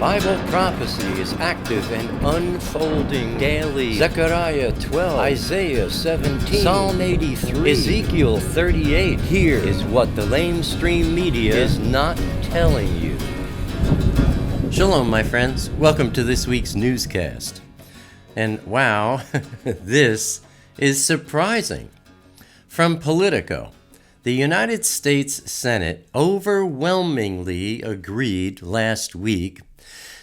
Bible prophecy is active and unfolding daily. Zechariah 12, Isaiah 17, Psalm 83, Ezekiel 38. Here is what the LameStream Media is not telling you. Shalom, my friends. Welcome to this week's newscast. And wow, this is surprising. From Politico, the United States Senate overwhelmingly agreed last week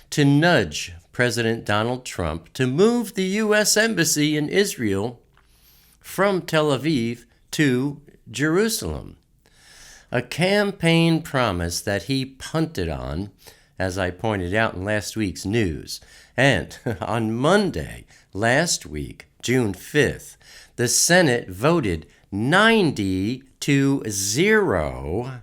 to nudge President Donald Trump to move the U.S. Embassy in Israel from Tel Aviv to Jerusalem. A campaign promise that he punted on, as I pointed out in last week's news. And on Monday last week, June 5th, the Senate voted 90-0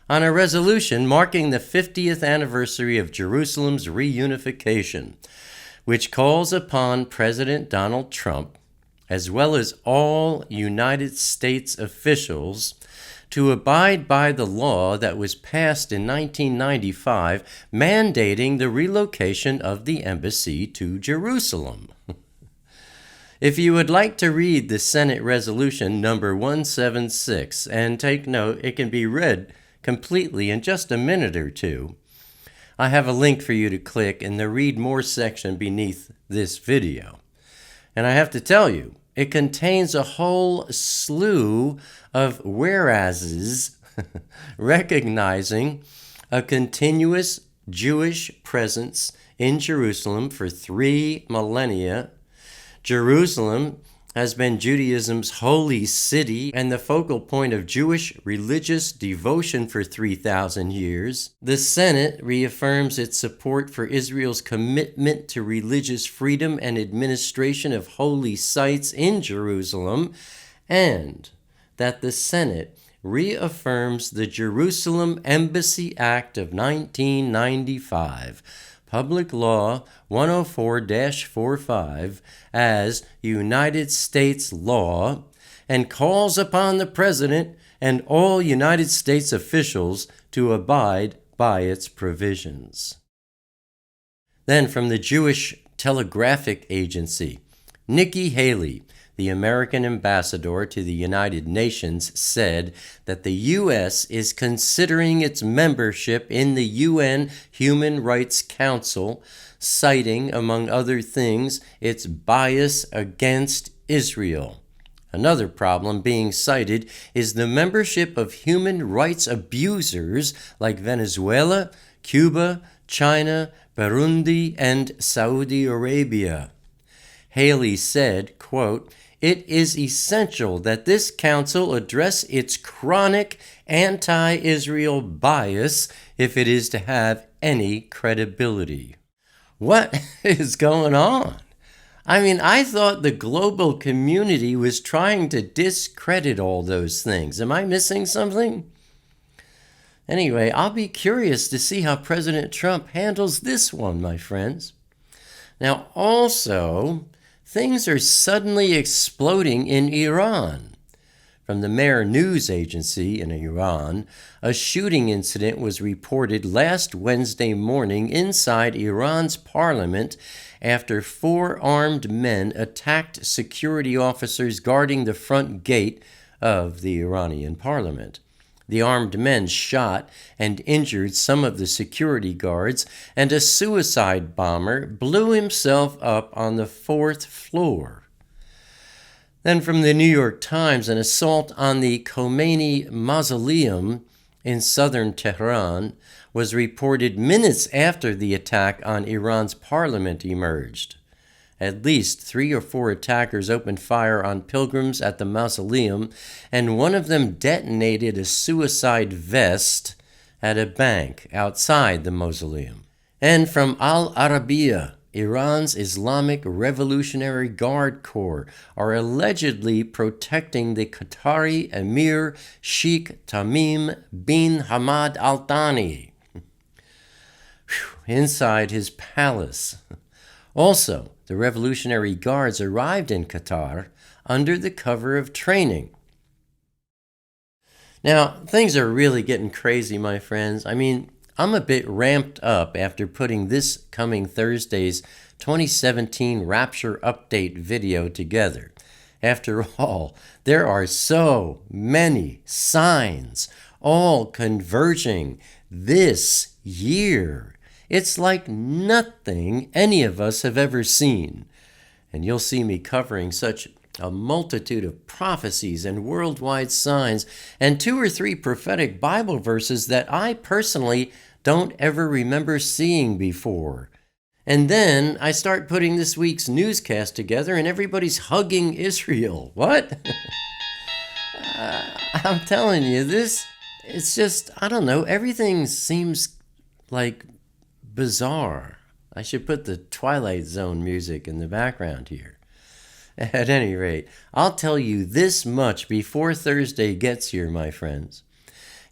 on a resolution marking the 50th anniversary of Jerusalem's reunification, which calls upon President Donald Trump, as well as all United States officials, to abide by the law that was passed in 1995 mandating the relocation of the embassy to Jerusalem. If you would like to read the Senate Resolution number 176, and take note, it can be read completely in just a minute or two, I have a link for you to click in the Read More section beneath this video. And I have to tell you, it contains a whole slew of whereases recognizing a continuous Jewish presence in Jerusalem for 3 millennia. Jerusalem has been Judaism's holy city and the focal point of Jewish religious devotion for 3,000 years. The Senate reaffirms its support for Israel's commitment to religious freedom and administration of holy sites in Jerusalem, and that the Senate reaffirms the Jerusalem Embassy Act of 1995, Public Law 104-45, as United States law, and calls upon the President and all United States officials to abide by its provisions. Then from the Jewish Telegraphic Agency, Nikki Haley, the American ambassador to the United Nations, said that the U.S. is considering its membership in the UN Human Rights Council, citing, among other things, its bias against Israel. Another problem being cited is the membership of human rights abusers like Venezuela, Cuba, China, Burundi, and Saudi Arabia. Haley said, quote, "It is essential that this council address its chronic anti-Israel bias if it is to have any credibility." What is going on? I mean, I thought the global community was trying to discredit all those things. Am I missing something? Anyway, I'll be curious to see how President Trump handles this one, my friends. Now, also, things are suddenly exploding in Iran. From the Mehr News Agency in Iran, a shooting incident was reported last Wednesday morning inside Iran's parliament after 4 armed men attacked security officers guarding the front gate of the Iranian parliament. The armed men shot and injured some of the security guards, and a suicide bomber blew himself up on the 4th floor. Then from the New York Times, an assault on the Khomeini Mausoleum in southern Tehran was reported minutes after the attack on Iran's parliament emerged. At least 3 or 4 attackers opened fire on pilgrims at the mausoleum, and one of them detonated a suicide vest at a bank outside the mausoleum. And from Al Arabiya, Iran's Islamic Revolutionary Guard Corps are allegedly protecting the Qatari Emir Sheikh Tamim bin Hamad Al Thani inside his palace. Also, the Revolutionary Guards arrived in Qatar under the cover of training. Now, things are really getting crazy, my friends. I mean, I'm a bit ramped up after putting this coming Thursday's 2017 Rapture Update video together. After all, there are so many signs, all converging this year. It's like nothing any of us have ever seen. And you'll see me covering such a multitude of prophecies and worldwide signs and 2 or 3 prophetic Bible verses that I personally don't ever remember seeing before. And then I start putting this week's newscast together and everybody's hugging Israel. What? I'm telling you, it's just, I don't know, everything seems like bizarre. I should put the Twilight Zone music in the background here. At any rate, I'll tell you this much before Thursday gets here, my friends.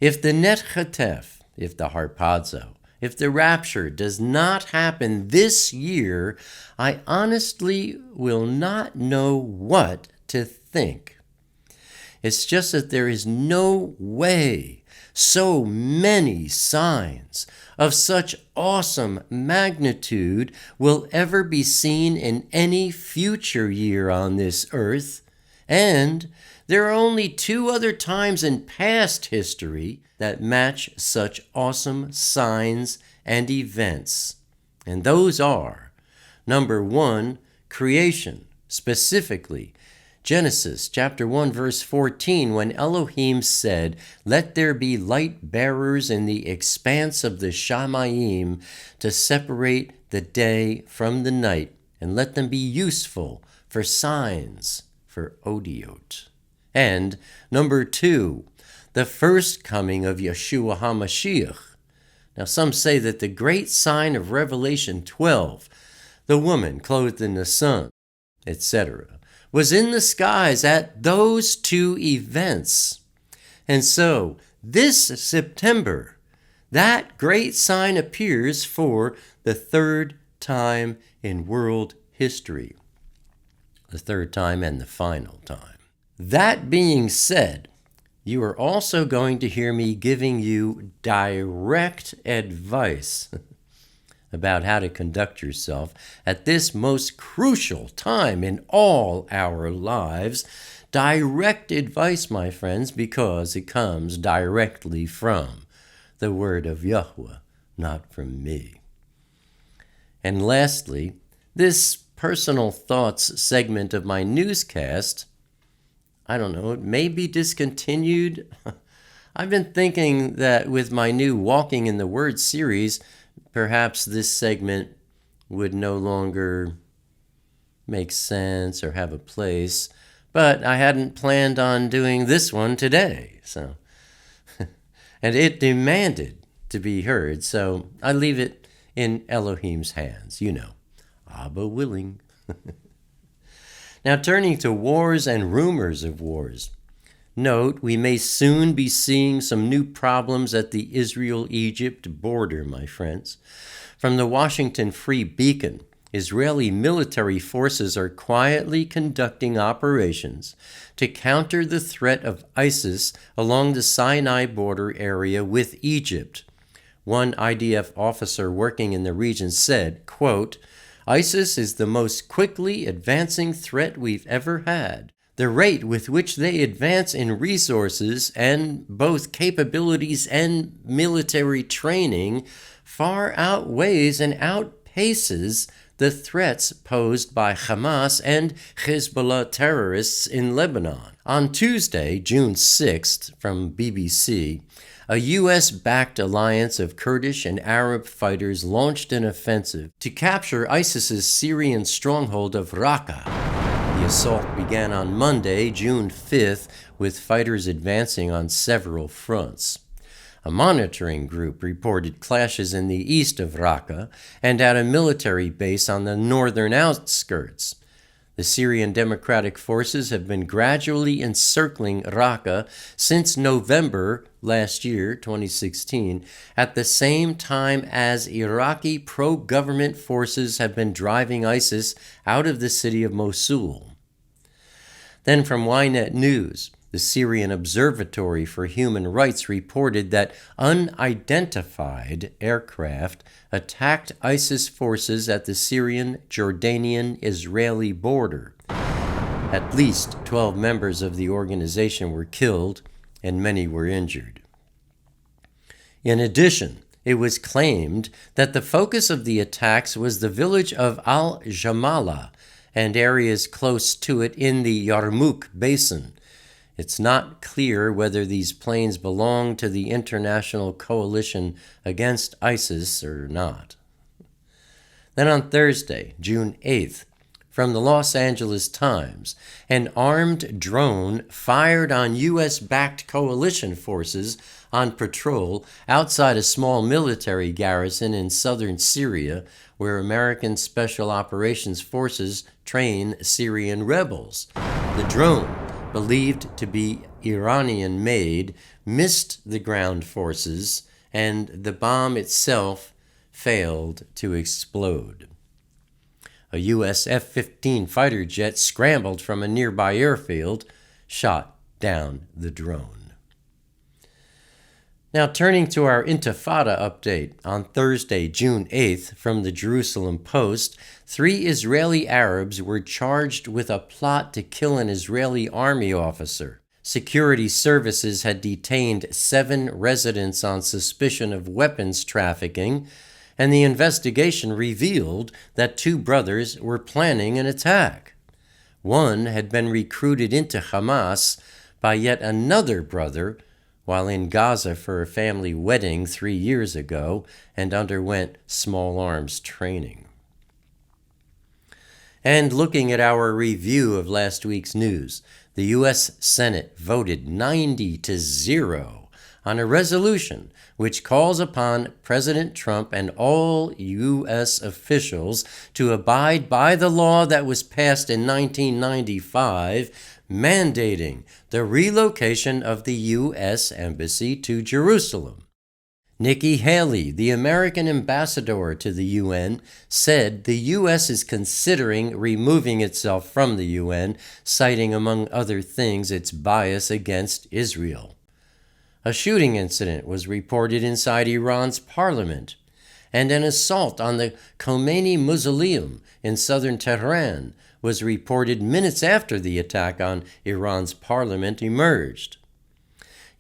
If the Net Chetef, if the Harpazo, if the rapture does not happen this year, I honestly will not know what to think. It's just that there is no way so many signs of such awesome magnitude will ever be seen in any future year on this earth. And there are only 2 other times in past history that match such awesome signs and events. And those are, number 1, creation, specifically Genesis chapter 1 verse 14, when Elohim said, "Let there be light bearers in the expanse of the Shamayim to separate the day from the night, and let them be useful for signs, for odiot." And number 2, the first coming of Yeshua HaMashiach. Now some say that the great sign of Revelation 12, the woman clothed in the sun, etc., was in the skies at those 2 events. And so, this September, that great sign appears for the 3rd time in world history. The 3rd time and the final time. That being said, you are also going to hear me giving you direct advice about how to conduct yourself at this most crucial time in all our lives. Direct advice, my friends, because it comes directly from the word of Yahweh, not from me. And lastly, this personal thoughts segment of my newscast, I don't know, it may be discontinued. I've been thinking that with my new Walking in the Word series, perhaps this segment would no longer make sense or have a place, but I hadn't planned on doing this one today, so and it demanded to be heard, so I leave it in Elohim's hands, Abba willing. Now turning to wars and rumors of wars. Note, we may soon be seeing some new problems at the Israel-Egypt border, my friends. From the Washington Free Beacon, Israeli military forces are quietly conducting operations to counter the threat of ISIS along the Sinai border area with Egypt. One IDF officer working in the region said, quote, "ISIS is the most quickly advancing threat we've ever had. The rate with which they advance in resources and both capabilities and military training far outweighs and outpaces the threats posed by Hamas and Hezbollah terrorists in Lebanon." On Tuesday, June 6th, from BBC, a U.S.-backed alliance of Kurdish and Arab fighters launched an offensive to capture ISIS's Syrian stronghold of Raqqa. The assault began on Monday, June 5th, with fighters advancing on several fronts. A monitoring group reported clashes in the east of Raqqa and at a military base on the northern outskirts. The Syrian Democratic Forces have been gradually encircling Raqqa since November last year, 2016, at the same time as Iraqi pro-government forces have been driving ISIS out of the city of Mosul. Then from Ynet News, The Syrian Observatory for Human Rights reported that unidentified aircraft attacked ISIS forces at the Syrian-Jordanian-Israeli border. At least 12 members of the organization were killed and many were injured. In addition, it was claimed that the focus of the attacks was the village of Al-Jamala and areas close to it in the Yarmouk Basin. It's not clear whether these planes belong to the International Coalition Against ISIS or not. Then on Thursday, June 8th, from the Los Angeles Times, an armed drone fired on U.S.-backed coalition forces on patrol outside a small military garrison in southern Syria, where American Special Operations Forces train Syrian rebels. The drone, believed to be Iranian-made, missed the ground forces, and the bomb itself failed to explode. A U.S. F-15 fighter jet scrambled from a nearby airfield, shot down the drone. Now turning to our Intifada update, on Thursday, June 8th, from the Jerusalem Post, 3 Israeli Arabs were charged with a plot to kill an Israeli army officer. Security services had detained 7 residents on suspicion of weapons trafficking, and the investigation revealed that 2 brothers were planning an attack. One had been recruited into Hamas by yet another brother while in Gaza for a family wedding 3 years ago and underwent small arms training. And looking at our review of last week's news, the U.S. Senate voted 90-0 on a resolution which calls upon President Trump and all U.S. officials to abide by the law that was passed in 1995, mandating the relocation of the U.S. Embassy to Jerusalem. Nikki Haley, the American ambassador to the UN, said the U.S. is considering removing itself from the UN, citing, among other things, its bias against Israel. A shooting incident was reported inside Iran's parliament, and an assault on the Khomeini Mausoleum in southern Tehran was reported minutes after the attack on Iran's parliament emerged.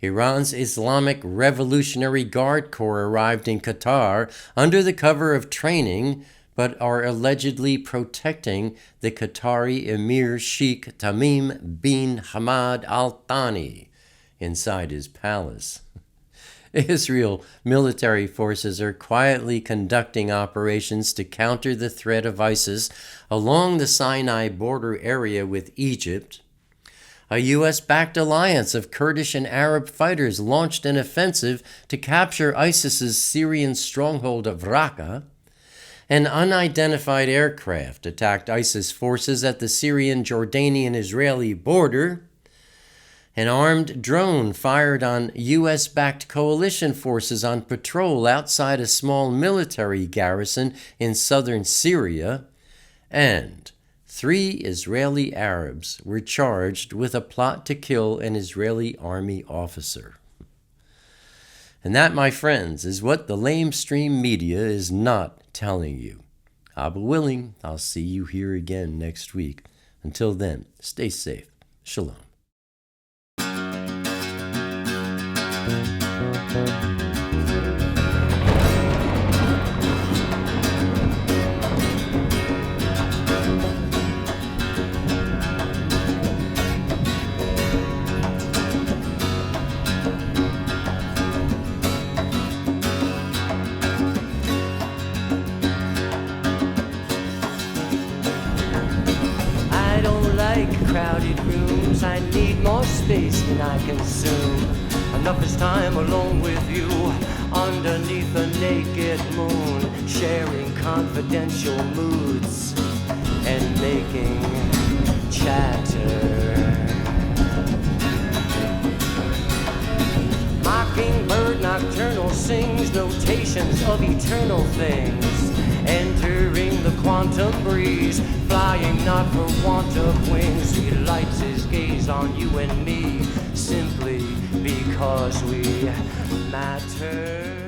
Iran's Islamic Revolutionary Guard Corps arrived in Qatar under the cover of training, but are allegedly protecting the Qatari Emir Sheikh Tamim bin Hamad Al Thani inside his palace. Israel military forces are quietly conducting operations to counter the threat of ISIS along the Sinai border area with Egypt. A U.S.-backed alliance of Kurdish and Arab fighters launched an offensive to capture ISIS's Syrian stronghold of Raqqa. An unidentified aircraft attacked ISIS forces at the Syrian-Jordanian-Israeli border. An armed drone fired on U.S.-backed coalition forces on patrol outside a small military garrison in southern Syria. And 3 Israeli Arabs were charged with a plot to kill an Israeli army officer. And that, my friends, is what the LameStream Media is not telling you. Abba willing, I'll see you here again next week. Until then, stay safe. Shalom. Crowded rooms, I need more space than I consume. Enough is time alone with you, underneath a naked moon, sharing confidential moods and making chatter. Mockingbird nocturnal sings notations of eternal things, entering the quantum breeze, flying not for want of wings. He lights his gaze on you and me, simply because we matter.